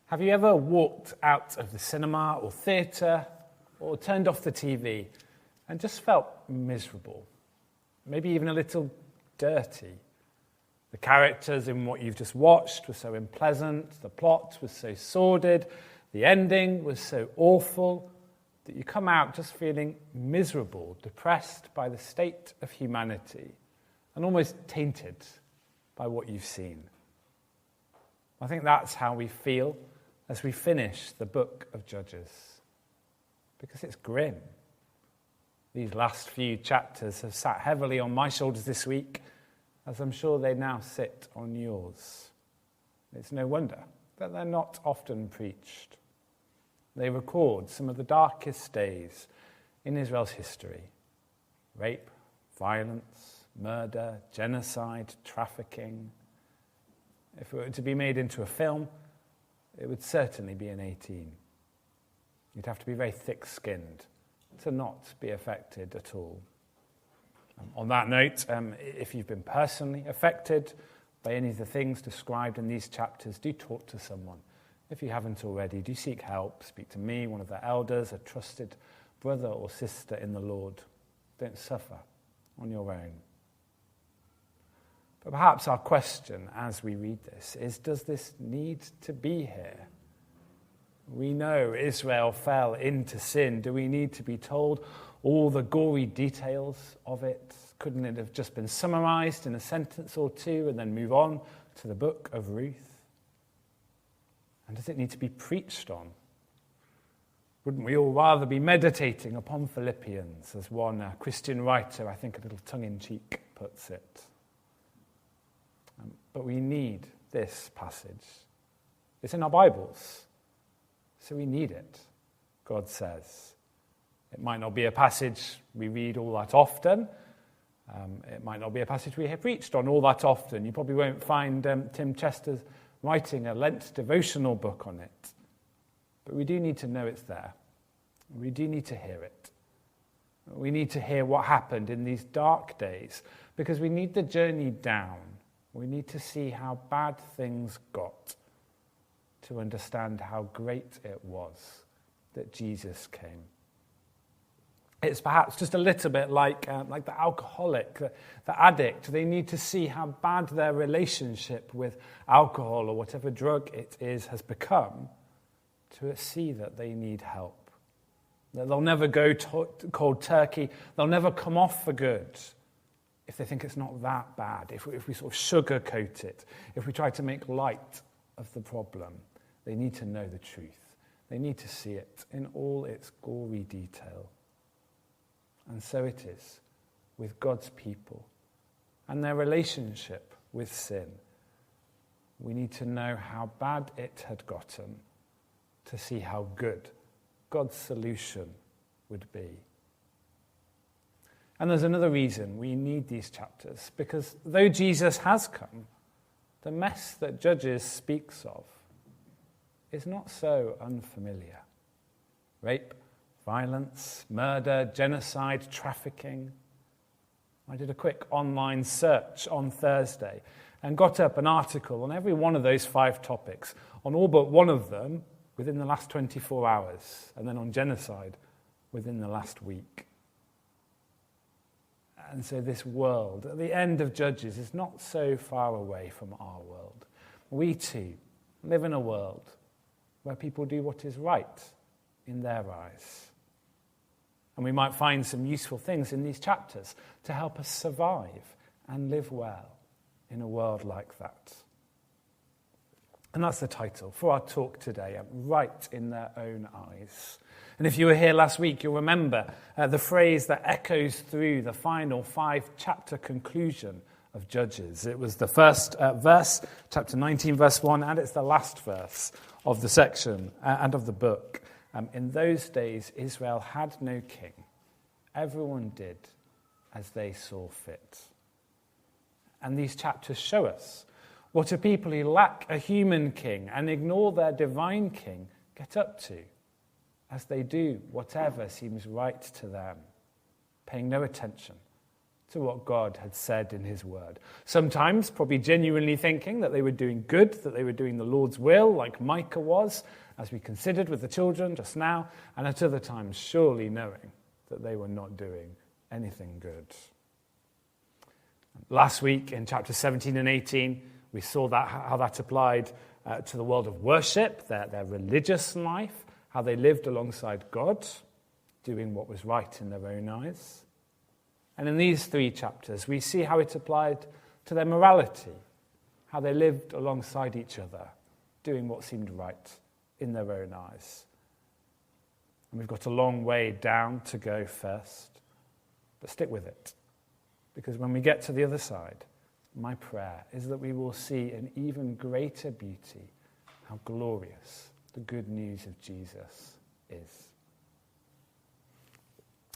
Have you ever walked out of the cinema or theatre or turned off the TV and just felt miserable? Maybe even a little dirty. The characters in what you've just watched were so unpleasant, the plot was so sordid, the ending was so awful that you come out just feeling miserable, depressed by the state of humanity, and almost tainted by what you've seen. I think that's how we feel as we finish the book of Judges, because it's grim. These last few chapters have sat heavily on my shoulders this week, as I'm sure they now sit on yours. It's no wonder that they're not often preached. They record some of the darkest days in Israel's history: rape, violence, murder, genocide, trafficking. If it were to be made into a film, it would certainly be an 18. You'd have to be very thick-skinned to not be affected at all. On that note, if you've been personally affected by any of the things described in these chapters, do talk to someone. If you haven't already, do seek help. Speak to me, one of the elders, a trusted brother or sister in the Lord. Don't suffer on your own. But perhaps our question as we read this is, does this need to be here? We know Israel fell into sin. Do we need to be told all the gory details of it? Couldn't it have just been summarized in a sentence or two and then move on to the book of Ruth? And does it need to be preached on? Wouldn't we all rather be meditating upon Philippians, as one Christian writer, I think a little tongue-in-cheek, puts it? But we need this passage. It's in our Bibles, so we need it, God says. It might not be a passage we read all that often. It might not be a passage we hear preached on all that often. You probably won't find Tim Chester writing a Lent devotional book on it. But we do need to know it's there. We do need to hear it. We need to hear what happened in these dark days, because we need the journey down. We need to see how bad things got to understand how great it was that Jesus came. It's perhaps just a little bit like the alcoholic, the addict. They need to see how bad their relationship with alcohol or whatever drug it is has become to see that they need help. That they'll never go cold turkey. They'll never come off for good if they think it's not that bad, if we sort of sugarcoat it, if we try to make light of the problem. They need to know the truth. They need to see it in all its gory detail. And so it is with God's people and their relationship with sin. We need to know how bad it had gotten to see how good God's solution would be. And there's another reason we need these chapters, because though Jesus has come, the mess that Judges speaks of is not so unfamiliar. Rape, violence, murder, genocide, trafficking. I did a quick online search on Thursday and got up an article on every one of those 5 topics, on all but one of them within the last 24 hours, and then on genocide within the last week. And so this world, at the end of Judges, is not so far away from our world. We too live in a world where people do what is right in their eyes. And we might find some useful things in these chapters to help us survive and live well in a world like that. And that's the title for our talk today, Right in Their Own Eyes. And if you were here last week, you'll remember the phrase that echoes through the final 5-chapter conclusion of Judges. It was the first verse, chapter 19, verse 1, and it's the last verse of the section and of the book. In those days, Israel had no king. Everyone did as they saw fit. And these chapters show us what a people who lack a human king and ignore their divine king get up to as they do whatever seems right to them, paying no attention to what God had said in his word. Sometimes probably genuinely thinking that they were doing good, that they were doing the Lord's will, like Micah was, as we considered with the children just now, and at other times surely knowing that they were not doing anything good. Last week in chapter 17 and 18, we saw that how that applied to the world of worship, their religious life, how they lived alongside God, doing what was right in their own eyes. And in these 3 chapters, we see how it applied to their morality, how they lived alongside each other, doing what seemed right in their own eyes. And we've got a long way down to go first, but stick with it. Because when we get to the other side, my prayer is that we will see in even greater beauty how glorious the good news of Jesus is.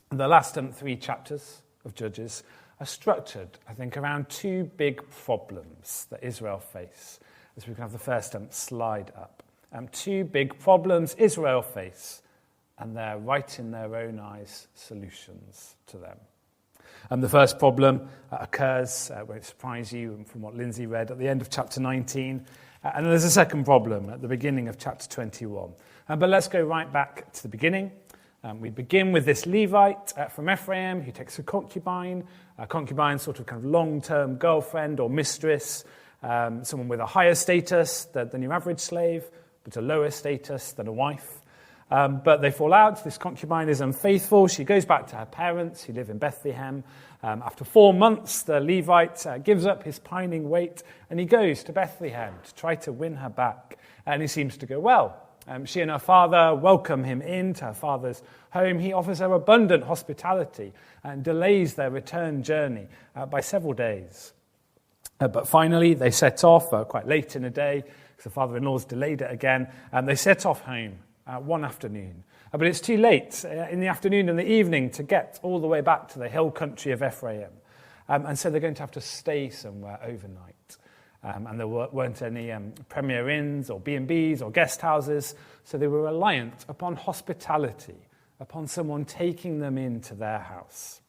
The last 3 chapters of Judges are structured, I think, around 2 big problems that Israel face. As we can have the first slide up. 2 big problems Israel face, and they're right in their own eyes solutions to them. The first problem occurs, won't surprise you from what Lindsay read, at the end of chapter 19. And there's a second problem at the beginning of chapter 21. But let's go right back to the beginning. We begin with this Levite from Ephraim who takes a concubine sort of kind of long-term girlfriend or mistress, someone with a higher status than your average slave, but a lower status than a wife. But they fall out. This concubine is unfaithful. She goes back to her parents who live in Bethlehem. After 4 months, the Levite gives up his pining weight and he goes to Bethlehem to try to win her back. And it seems to go well. She and her father welcome him into her father's home. He offers her abundant hospitality and delays their return journey by several days. But finally, they set off quite late in the day because the father-in-law's delayed it again. And they set off home one afternoon. But it's too late in the afternoon and the evening to get all the way back to the hill country of Ephraim. And so they're going to have to stay somewhere overnight. And there weren't any premier inns or B&Bs or guest houses, so they were reliant upon hospitality, upon someone taking them into their house.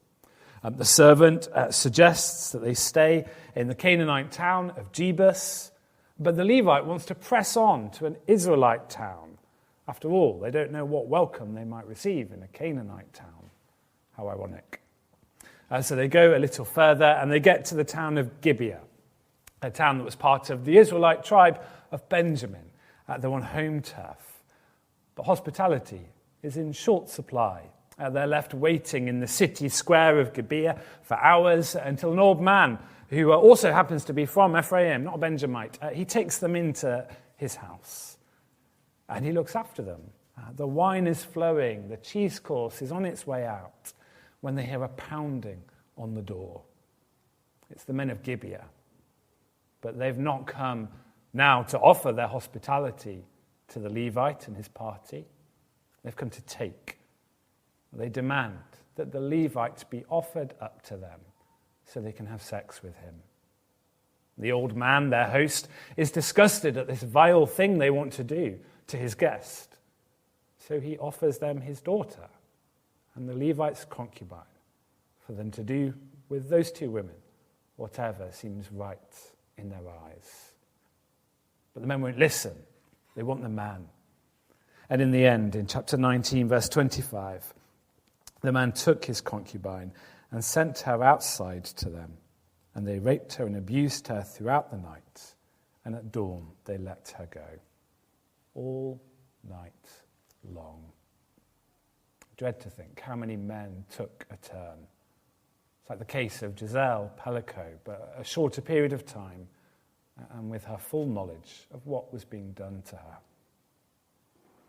The servant suggests that they stay in the Canaanite town of Jebus, but the Levite wants to press on to an Israelite town. After all, they don't know what welcome they might receive in a Canaanite town. How ironic. So they go a little further and they get to the town of Gibeah, a town that was part of the Israelite tribe of Benjamin. They're on home turf. But hospitality is in short supply. They're left waiting in the city square of Gibeah for hours until an old man, who also happens to be from Ephraim, not a Benjamite, he takes them into his house. And he looks after them. The wine is flowing, the cheese course is on its way out, when they hear a pounding on the door. It's the men of Gibeah. But they've not come now to offer their hospitality to the Levite and his party. They've come to take. They demand that the Levite be offered up to them so they can have sex with him. The old man, their host, is disgusted at this vile thing they want to do to his guest. So he offers them his daughter and the Levite's concubine for them to do with those 2 women whatever seems right in their eyes. But the men won't listen. They want the man. And in the end, in chapter 19, verse 25, the man took his concubine and sent her outside to them. And they raped her and abused her throughout the night. And at dawn, they let her go. All night long. I dread to think how many men took a turn. It's like the case of Giselle Pellico, but a shorter period of time and with her full knowledge of what was being done to her.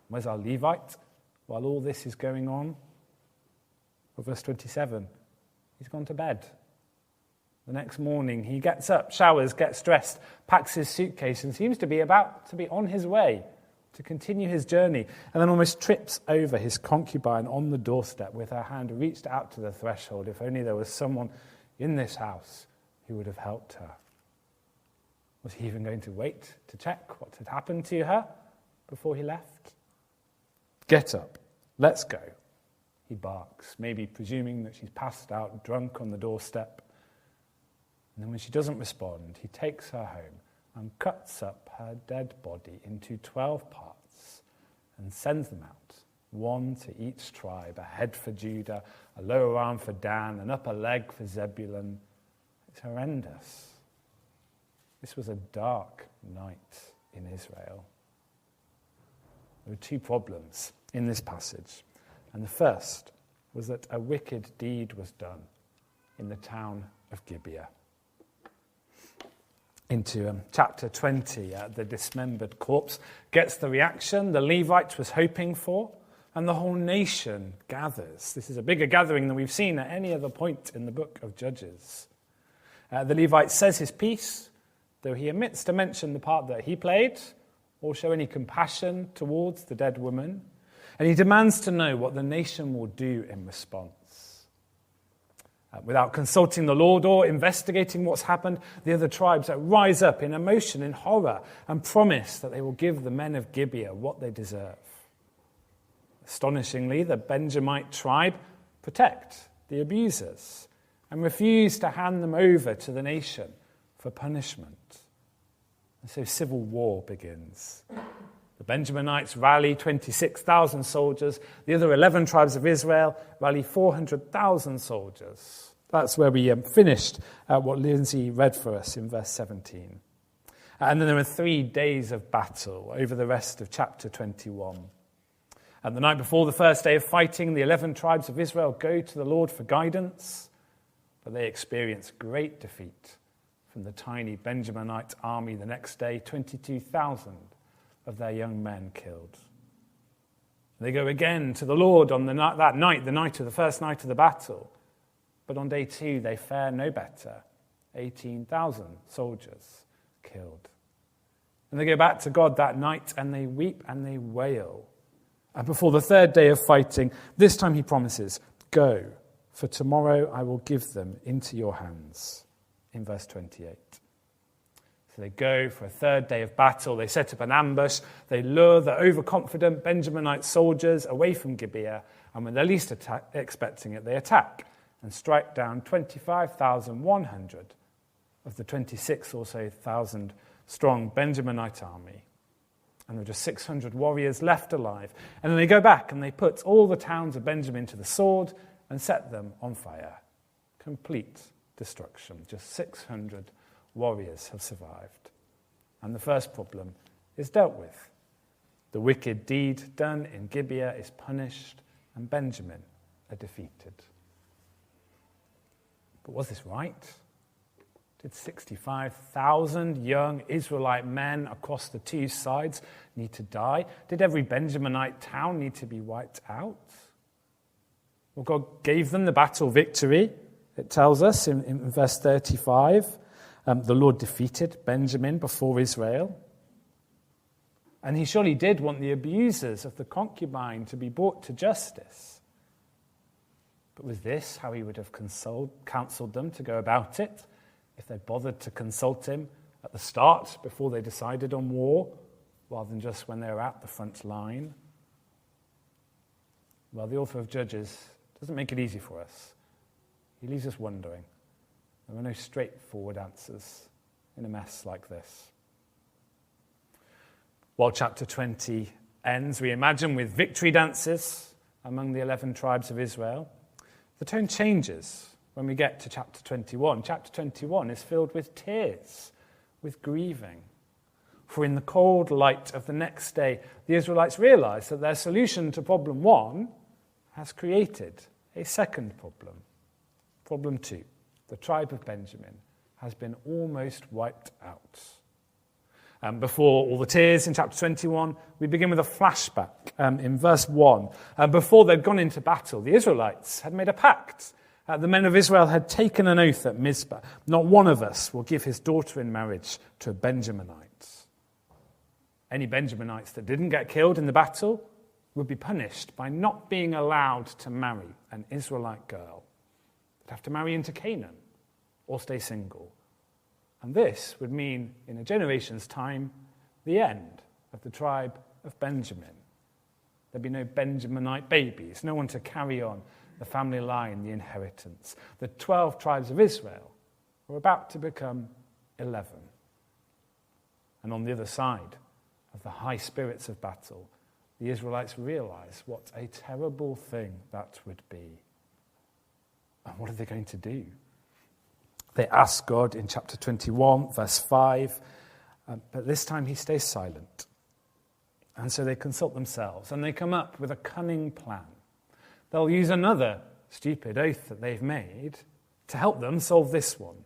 Where's our Levite while all this is going on? Well, verse 27, he's gone to bed. The next morning, he gets up, showers, gets dressed, packs his suitcase, and seems to be about to be on his way to continue his journey, and then almost trips over his concubine on the doorstep with her hand reached out to the threshold. If only there was someone in this house who would have helped her. Was he even going to wait to check what had happened to her before he left? Get up, let's go. He barks, maybe presuming that she's passed out drunk on the doorstep. And then when she doesn't respond, he takes her home and cuts up her dead body into 12 parts and sends them out, one to each tribe, a head for Judah, a lower arm for Dan, an upper leg for Zebulun. It's horrendous. This was a dark night in Israel. There were two problems in this passage. And the first was that a wicked deed was done in the town of Gibeah. Into chapter 20, the dismembered corpse gets the reaction the Levite was hoping for, and the whole nation gathers. This is a bigger gathering than we've seen at any other point in the book of Judges. The Levite says his piece, though he omits to mention the part that he played or show any compassion towards the dead woman, and he demands to know what the nation will do in response. Without consulting the Lord or investigating what's happened, the other tribes rise up in emotion, in horror, and promise that they will give the men of Gibeah what they deserve. Astonishingly, the Benjamite tribe protect the abusers and refuse to hand them over to the nation for punishment. And so civil war begins. The Benjaminites rally 26,000 soldiers. The other 11 tribes of Israel rally 400,000 soldiers. That's where we finished what Lindsay read for us in verse 17. And then there were 3 days of battle over the rest of chapter 21. And the night before the first day of fighting, the 11 tribes of Israel go to the Lord for guidance, but they experience great defeat from the tiny Benjaminite army the next day, 22,000 of their young men killed. They go again to the Lord on that night, the night of the first night of the battle. But on day 2, they fare no better. 18,000 soldiers killed. And they go back to God that night and they weep and they wail. And before the 3rd day of fighting, this time he promises, "Go, for tomorrow I will give them into your hands," in verse 28. So they go for a 3rd day of battle. They set up an ambush. They lure the overconfident Benjaminite soldiers away from Gibeah. And when they're least expecting it, they attack and strike down 25,100 of the 26 or so thousand strong Benjaminite army. And there are just 600 warriors left alive. And then they go back and they put all the towns of Benjamin to the sword and set them on fire. Complete destruction. Just 600 warriors have survived. And the first problem is dealt with. The wicked deed done in Gibeah is punished, and Benjamin are defeated. But was this right? Did 65,000 young Israelite men across the 2 sides need to die? Did every Benjaminite town need to be wiped out? Well, God gave them the battle victory. It tells us in verse 35. The Lord defeated Benjamin before Israel. And he surely did want the abusers of the concubine to be brought to justice. But was this how he would have counseled them to go about it, if they bothered to consult him at the start before they decided on war, rather than just when they were at the front line? Well, the author of Judges doesn't make it easy for us. He leaves us wondering. There are no straightforward answers in a mess like this. While chapter 20 ends, we imagine, with victory dances among the 11 tribes of Israel. The tone changes when we get to chapter 21. Chapter 21 is filled with tears, with grieving. For in the cold light of the next day, the Israelites realize that their solution to problem 1 has created a second problem. Problem 2. The tribe of Benjamin has been almost wiped out. Before all the tears in chapter 21, we begin with a flashback in verse 1. Before they'd gone into battle, the Israelites had made a pact. The men of Israel had taken an oath at Mizpah. Not one of us will give his daughter in marriage to a Benjaminite. Any Benjaminites that didn't get killed in the battle would be punished by not being allowed to marry an Israelite girl. They'd have to marry into Canaan or stay single. And this would mean, in a generation's time, the end of the tribe of Benjamin. There'd be no Benjaminite babies, no one to carry on the family line, the inheritance. The 12 tribes of Israel were about to become 11. And on the other side of the high spirits of battle, the Israelites realize what a terrible thing that would be. And what are they going to do? They ask God in chapter 21, verse 5, but this time he stays silent. And so they consult themselves, and they come up with a cunning plan. They'll use another stupid oath that they've made to help them solve this one.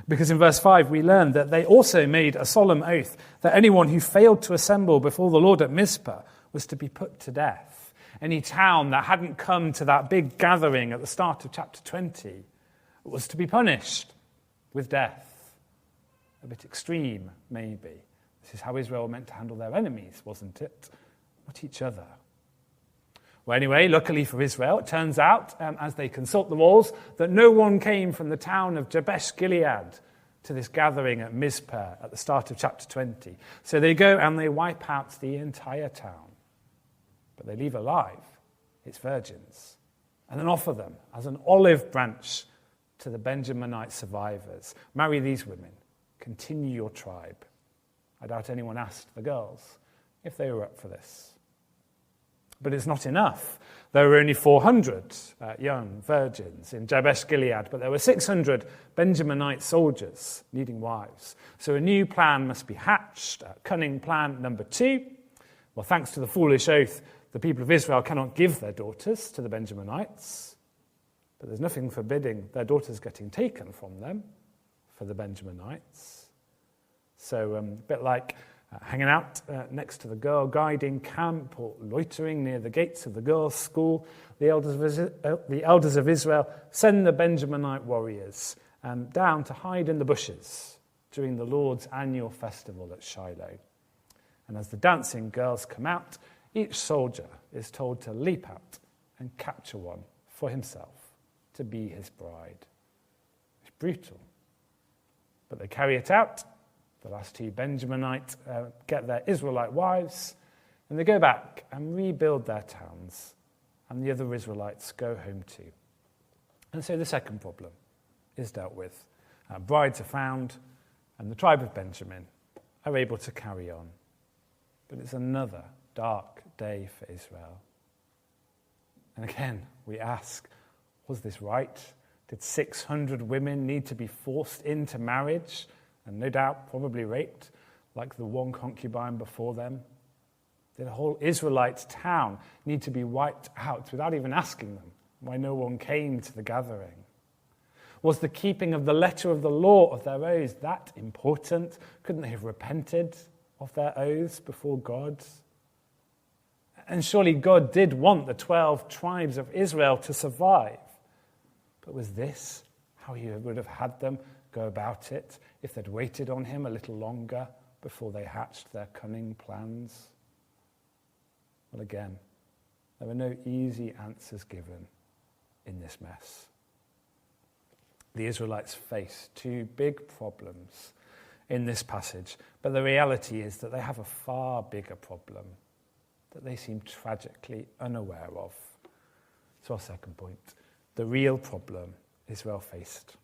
Because in verse 5 we learn that they also made a solemn oath that anyone who failed to assemble before the Lord at Mizpah was to be put to death. Any town that hadn't come to that big gathering at the start of chapter 20 was to be punished with death. A bit extreme, maybe. This is how Israel meant to handle their enemies, wasn't it? Not each other. Well, anyway, luckily for Israel, it turns out, as they consult the walls, that no one came from the town of Jabesh Gilead to this gathering at Mizpah at the start of chapter 20. So they go and they wipe out the entire town. But they leave alive its virgins and then offer them as an olive branch to the Benjaminite survivors. Marry these women. Continue your tribe. I doubt anyone asked the girls if they were up for this. But it's not enough. There were only 400 young virgins in Jabesh Gilead, but there were 600 Benjaminite soldiers needing wives. So a new plan must be hatched, cunning plan number 2. Well, thanks to the foolish oath, the people of Israel cannot give their daughters to the Benjaminites, but there's nothing forbidding their daughters getting taken from them for the Benjaminites. So a bit like hanging out next to the girl guiding camp or loitering near the gates of the girls' school, the elders of Israel send the Benjaminite warriors down to hide in the bushes during the Lord's annual festival at Shiloh. And as the dancing girls come out, each soldier is told to leap out and capture one for himself to be his bride. It's brutal, but they carry it out. The last 2 Benjaminites get their Israelite wives, and they go back and rebuild their towns, and the other Israelites go home too. And so the second problem is dealt with. Brides are found, and the tribe of Benjamin are able to carry on. But it's another dark day for Israel. And again, we ask, was this right? Did 600 women need to be forced into marriage? And no doubt probably raped, like the one concubine before them? Did a whole Israelite town need to be wiped out without even asking them why no one came to the gathering? Was the keeping of the letter of the law of their oaths that important? Couldn't they have repented of their oaths before God? And surely God did want the 12 tribes of Israel to survive. But was this how he would have had them go about it if they'd waited on him a little longer before they hatched their cunning plans? Well, again, there are no easy answers given in this mess. The Israelites face 2 big problems in this passage, but the reality is that they have a far bigger problem that they seem tragically unaware of. So our second point, the real problem Israel faced.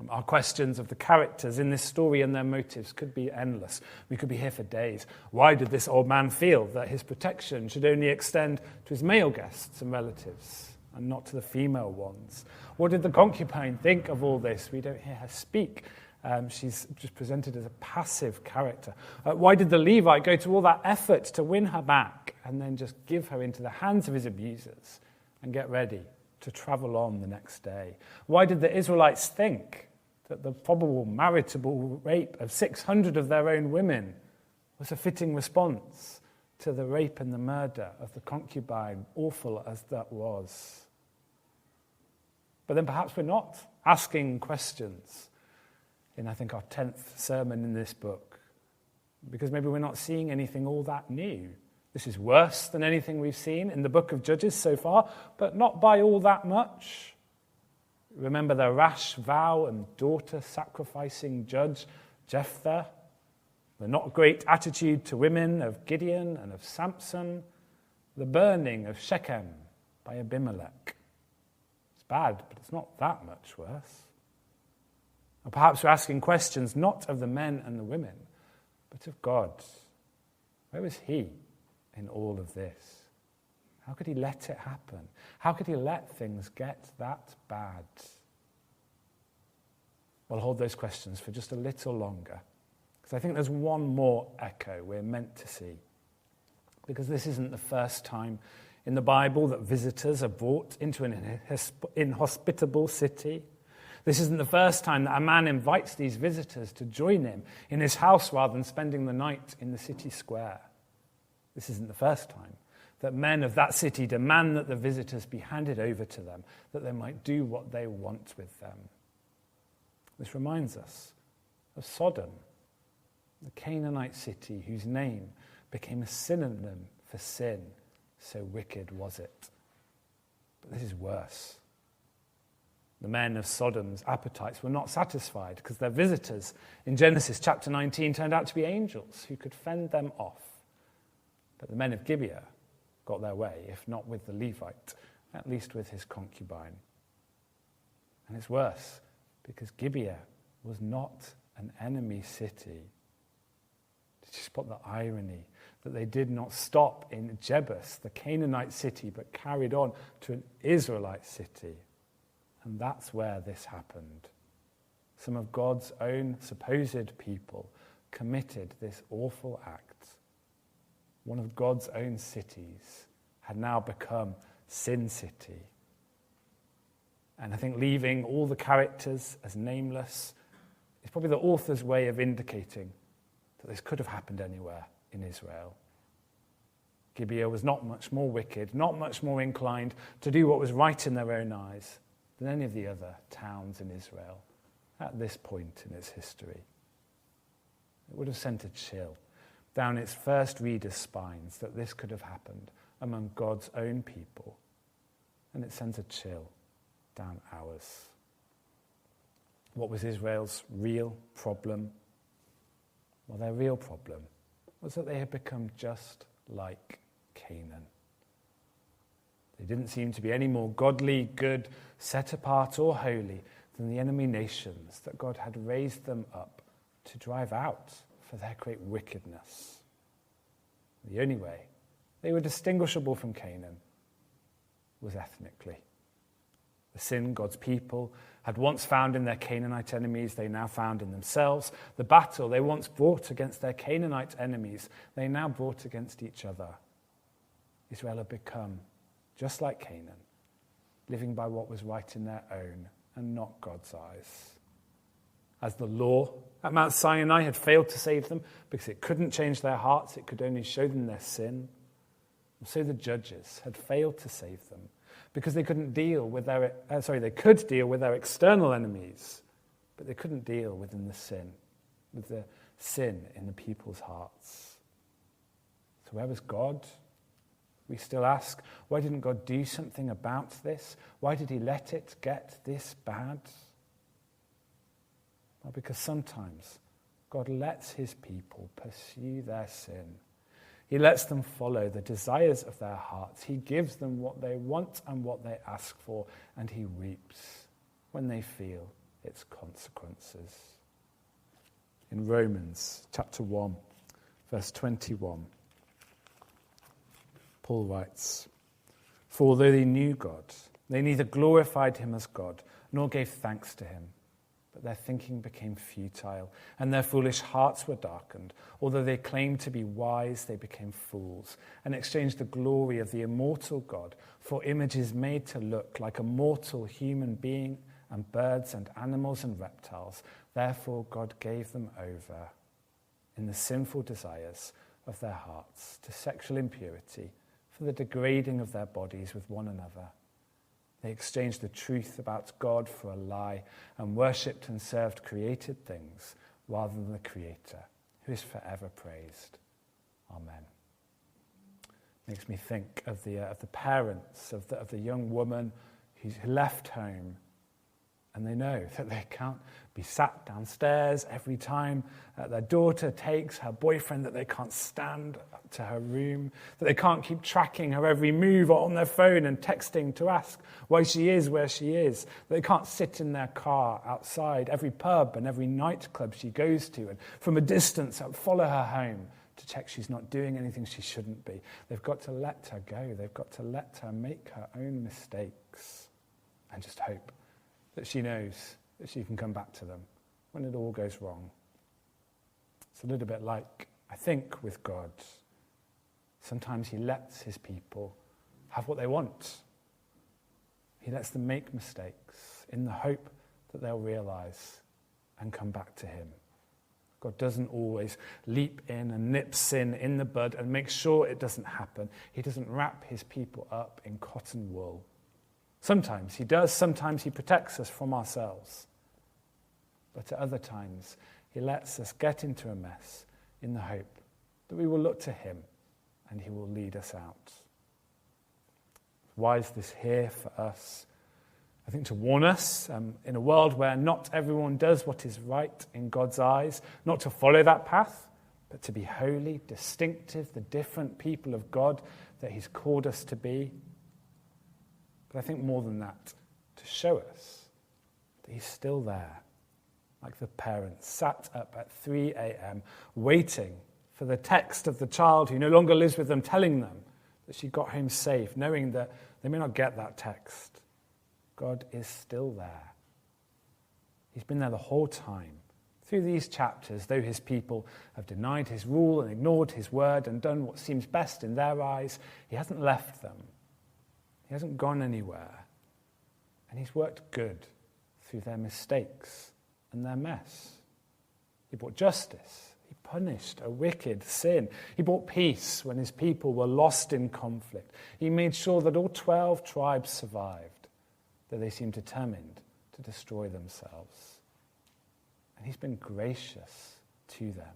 Our questions of the characters in this story and their motives could be endless. We could be here for days. Why did this old man feel that his protection should only extend to his male guests and relatives and not to the female ones? What did the concubine think of all this? We don't hear her speak. She's just presented as a passive character. Why did the Levite go to all that effort to win her back and then just give her into the hands of his abusers and get ready to travel on the next day? Why did the Israelites think that the probable maritable rape of 600 of their own women was a fitting response to the rape and the murder of the concubine, awful as that was? But then perhaps we're not asking questions in, I think, our 10th sermon in this book, because maybe we're not seeing anything all that new. This is worse than anything we've seen in the book of Judges so far, but not by all that much. Remember the rash vow and daughter-sacrificing judge Jephthah, the not great attitude to women of Gideon and of Samson, the burning of Shechem by Abimelech. It's bad, but it's not that much worse. Or perhaps we're asking questions not of the men and the women, but of God. Where was he in all of this? How could he let it happen? How could he let things get that bad? We'll hold those questions for just a little longer, because I think there's one more echo we're meant to see. Because this isn't the first time in the Bible that visitors are brought into an inhospitable city. This isn't the first time that a man invites these visitors to join him in his house rather than spending the night in the city square. This isn't the first time that men of that city demand that the visitors be handed over to them, that they might do what they want with them. This reminds us of Sodom, the Canaanite city whose name became a synonym for sin, so wicked was it. But this is worse. The men of Sodom's appetites were not satisfied because their visitors in Genesis chapter 19 turned out to be angels who could fend them off. But the men of Gibeah got their way, if not with the Levite, at least with his concubine. And it's worse because Gibeah was not an enemy city. Did you spot the irony that they did not stop in Jebus, the Canaanite city, but carried on to an Israelite city? And that's where this happened. Some of God's own supposed people committed this awful act. One of God's own cities had now become Sin City. And I think leaving all the characters as nameless is probably the author's way of indicating that this could have happened anywhere in Israel. Gibeah was not much more wicked, not much more inclined to do what was right in their own eyes than any of the other towns in Israel at this point in its history. It would have sent a chill down its first readers' spines that this could have happened among God's own people, and it sends a chill down ours. What was Israel's real problem? Well, their real problem was that they had become just like Canaan. They didn't seem to be any more godly, good, set apart or holy than the enemy nations that God had raised them up to drive out for their great wickedness. The only way they were distinguishable from Canaan was ethnically. The sin God's people had once found in their Canaanite enemies, they now found in themselves. The battle they once brought against their Canaanite enemies, they now brought against each other. Israel had become just like Canaan, living by what was right in their own and not God's eyes. As the law at Mount Sinai had failed to save them because it couldn't change their hearts, it could only show them their sin. And so the judges had failed to save them because they couldn't deal with they could deal with their external enemies, but they couldn't deal with the sin in the people's hearts. So where was God? We still ask, why didn't God do something about this? Why did he let it get this bad? Well, because sometimes God lets his people pursue their sin. He lets them follow the desires of their hearts. He gives them what they want and what they ask for, and he weeps when they feel its consequences. In Romans chapter 1, verse 21, Paul writes, "For although they knew God, they neither glorified him as God nor gave thanks to him. But their thinking became futile, and their foolish hearts were darkened. Although they claimed to be wise, they became fools, and exchanged the glory of the immortal God for images made to look like a mortal human being and birds and animals and reptiles. Therefore God gave them over in the sinful desires of their hearts to sexual impurity, for the degrading of their bodies with one another. They exchanged the truth about God for a lie and worshipped and served created things rather than the Creator, who is forever praised. Amen." Makes me think of the parents of the young woman who left home And they know that they can't be sat downstairs every time their daughter takes her boyfriend, that they can't stand to her room, that they can't keep tracking her every move on their phone and texting to ask why she is where she is, that they can't sit in their car outside every pub and every nightclub she goes to and from a distance follow her home to check she's not doing anything she shouldn't be. They've got to let her go. They've got to let her make her own mistakes and just hope that she knows that she can come back to them when it all goes wrong. It's a little bit like, I think, with God. Sometimes he lets his people have what they want. He lets them make mistakes in the hope that they'll realize and come back to him. God doesn't always leap in and nip sin in the bud and make sure it doesn't happen. He doesn't wrap his people up in cotton wool. Sometimes he does, sometimes he protects us from ourselves. But at other times, he lets us get into a mess in the hope that we will look to him and he will lead us out. Why is this here for us? I think to warn us, in a world where not everyone does what is right in God's eyes, not to follow that path, but to be holy, distinctive, the different people of God that he's called us to be. But I think more than that, to show us that he's still there, like the parents sat up at 3 a.m. waiting for the text of the child who no longer lives with them, telling them that she got home safe, knowing that they may not get that text. God is still there. He's been there the whole time. Through these chapters, though his people have denied his rule and ignored his word and done what seems best in their eyes, he hasn't left them. He hasn't gone anywhere. And he's worked good through their mistakes and their mess. He brought justice. He punished a wicked sin. He brought peace when his people were lost in conflict. He made sure that all 12 tribes survived, though they seemed determined to destroy themselves. And he's been gracious to them,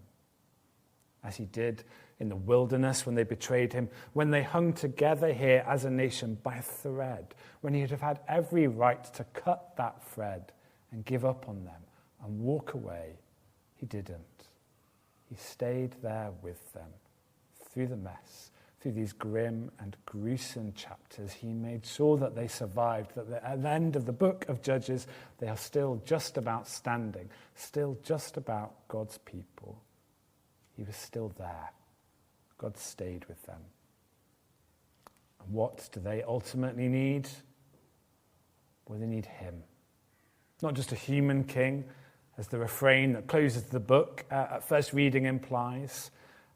as he did in the wilderness when they betrayed him, when they hung together here as a nation by a thread, when he'd have had every right to cut that thread and give up on them and walk away. He didn't. He stayed there with them through the mess, through these grim and gruesome chapters. He made sure that they survived, that at the end of the book of Judges, they are still just about standing, still just about God's people. He was still there. God stayed with them. And what do they ultimately need? Well, they need him. Not just a human king, as the refrain that closes the book at first reading implies.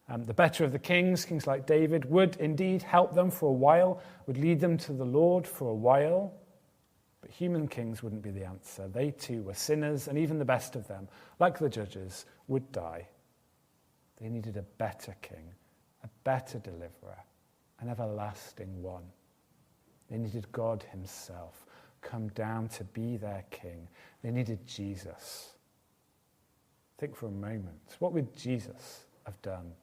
The better of the kings like David, would indeed help them for a while, would lead them to the Lord for a while. But human kings wouldn't be the answer. They too were sinners, and even the best of them, like the judges, would die. They needed a better king, a better deliverer, an everlasting one. They needed God himself come down to be their king. They needed Jesus. Think for a moment, what would Jesus have done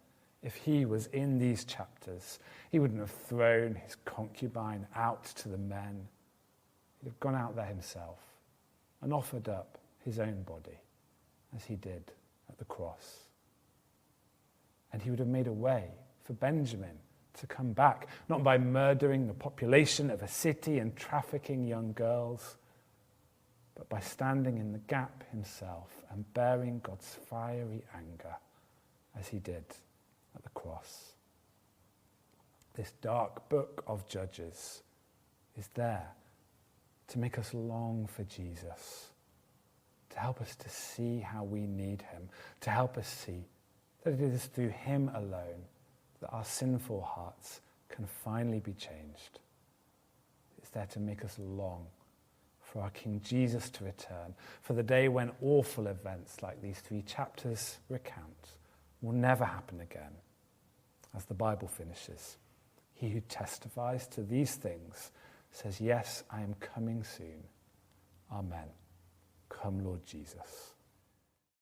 if he was in these chapters? He wouldn't have thrown his concubine out to the men. He'd have gone out there himself and offered up his own body, as he did at the cross. And he would have made a way for Benjamin to come back, not by murdering the population of a city and trafficking young girls, but by standing in the gap himself and bearing God's fiery anger, as he did at the cross. This dark book of Judges is there to make us long for Jesus, to help us to see how we need him, to help us see that it is through him alone that our sinful hearts can finally be changed. It's there to make us long for our King Jesus to return, for the day when awful events like these 3 chapters recount will never happen again. As the Bible finishes, he who testifies to these things says, "Yes, I am coming soon. Amen. Come, Lord Jesus."